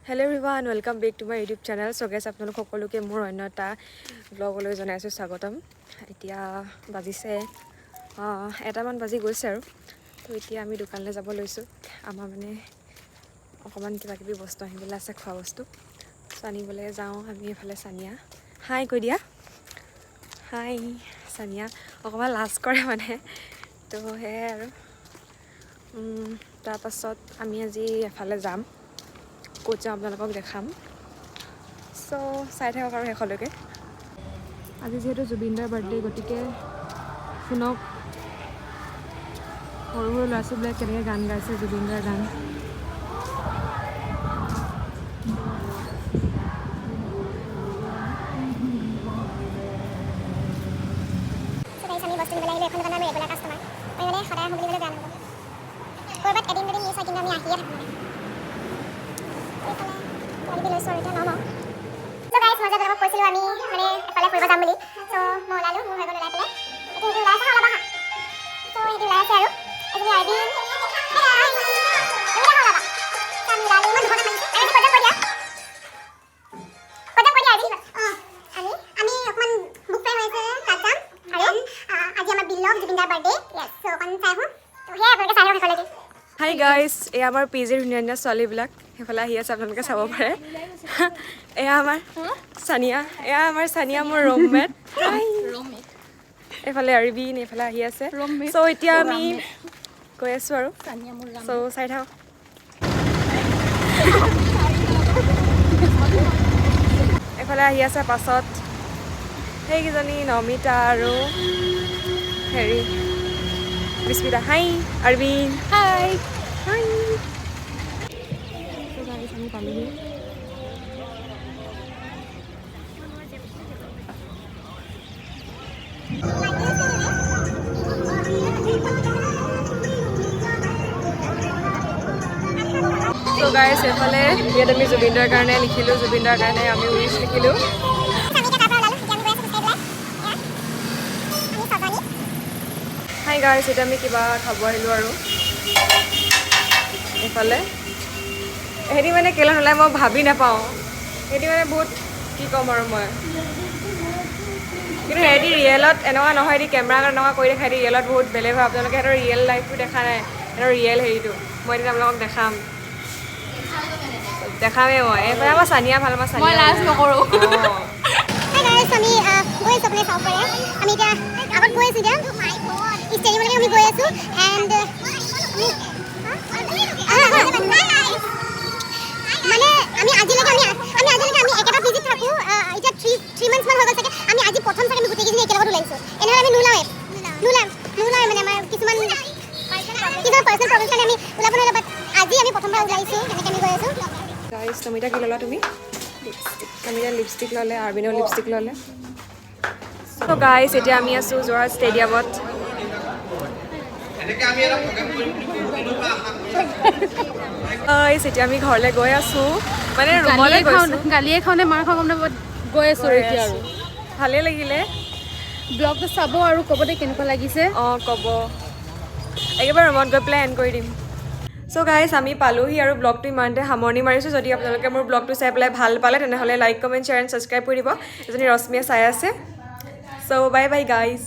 Hello everyone, welcome back to my YouTube channel. So guys, আপোনালোক সকলোকে মোৰ অন্য এটা ব্লগলৈ জনাইছো স্বাগতম। এতিয়া বাজিছে এটামান বাজি গৈছে আৰু তো এতিয়া আমি দোকানলৈ যাব লৈছো। আমাৰ মানে অকমান কিবা কিবি বস্তু আনিবলৈ আছে, খোৱা বস্তু আনিবলৈ যাওঁ আমি। এফালে সানিয়া হাই কৈ দিয়া, হাই সানিয়া অকমান লাজ কৰে মানে, তো হে আৰু তাৰ পাছত আমি আজি এফালে যাম। ক'ত যাম আপোনালোকক দেখাম। চ' চাই থাকক আৰু শেষলৈকে। আজি যিহেতু জুবিনদাৰ বাৰ্থডে, গতিকে শুনক সৰু সৰু ল'ৰা ছোৱালীবিলাক কেনেকৈ গান গাইছে, জুবিনদাৰ গান। হাই গাইজ, এয়া আমাৰ পিজিৰ ধুনীয়া ধুনীয়া ছোৱালীবিলাক সেইফালে আহি আছে, আপোনালোকে চাব পাৰে। এয়া আমাৰ সানিয়া, এয়া আমাৰ সানিয়া মোৰ ৰুমমেট। এইফালে আৰবিন এইফালে আহি আছে। চ' এতিয়া আমি গৈ আছোঁ আৰু চ' চাই থাকক। এইফালে আহি আছে পাছত সেইকেইজনী নমিতা আৰু হেৰি বিস্মিতা। হাই আৰবিন, হাই হাই। আমি পালোহি। চ' গাইজ এইফালে ইয়াত আমি জুবিনদাৰ কাৰণে লিখিলোঁ, জুবিনদাৰ কাৰণে আমি উইচ লিখিলোঁ। হাই গাইজ, এতিয়া আমি কিবা খাব আহিলোঁ আৰু এইফালে হেৰি মানে কেলৈ নোলায় মই ভাবি নাপাওঁ। সিহঁতি মানে বহুত কি ক'ম আৰু মই, কিন্তু সিহঁতি ৰিয়েলত এনেকুৱা নহয়, সিহঁতি কেমেৰা এনেকুৱা কৰি দেখাই, সিহঁতি ৰিয়েলত বহুত বেলেগ হয়। আপোনালোকে সিহঁতৰ ৰিয়েল লাইফটো দেখা নাই, সিহঁতৰ ৰিয়েল হেৰিটো মই এদিন আপোনালোকক দেখামেই। মই এইফালে আমাৰ সানিয়া ভাল, আমাৰ সানিয়া লাজ নকৰোঁ। গাইজ নমিতা কি ল'লা তুমি? নমিতা লিপষ্টিক ল'লে, আৰবিনেও লিপষ্টিক ল'লে। চ' গাইজ এতিয়া আমি আছোঁ যোৰহাট ষ্টেডিয়ামত। এতিয়া আমি ঘৰলৈ গৈ আছোঁ, মানে ৰুমলৈ গৈছোঁ। গালিয়ে খাওঁনে মাৰ খাওঁ গম নাপাওঁ, গৈ আছোঁ এতিয়া আৰু ভালেই লাগিলে। ব্লগটো চাব আৰু ক'ব দে কেনেকুৱা লাগিছে। অঁ ক'ব, একেবাৰে ৰুমত গৈ পেলাই এণ্ড কৰি দিম। চ' গাইজ আমি পালোহি আৰু ব্লগটো ইমানতে সামৰণি মাৰিছোঁ। যদি আপোনালোকে মোৰ ব্লগটো চাই পেলাই ভাল পালে তেনেহ'লে like comment share and subscribe কৰি দিব। এজনী ৰশ্মিয়ে চাই আছে। চ' বাই বাই গাইজ।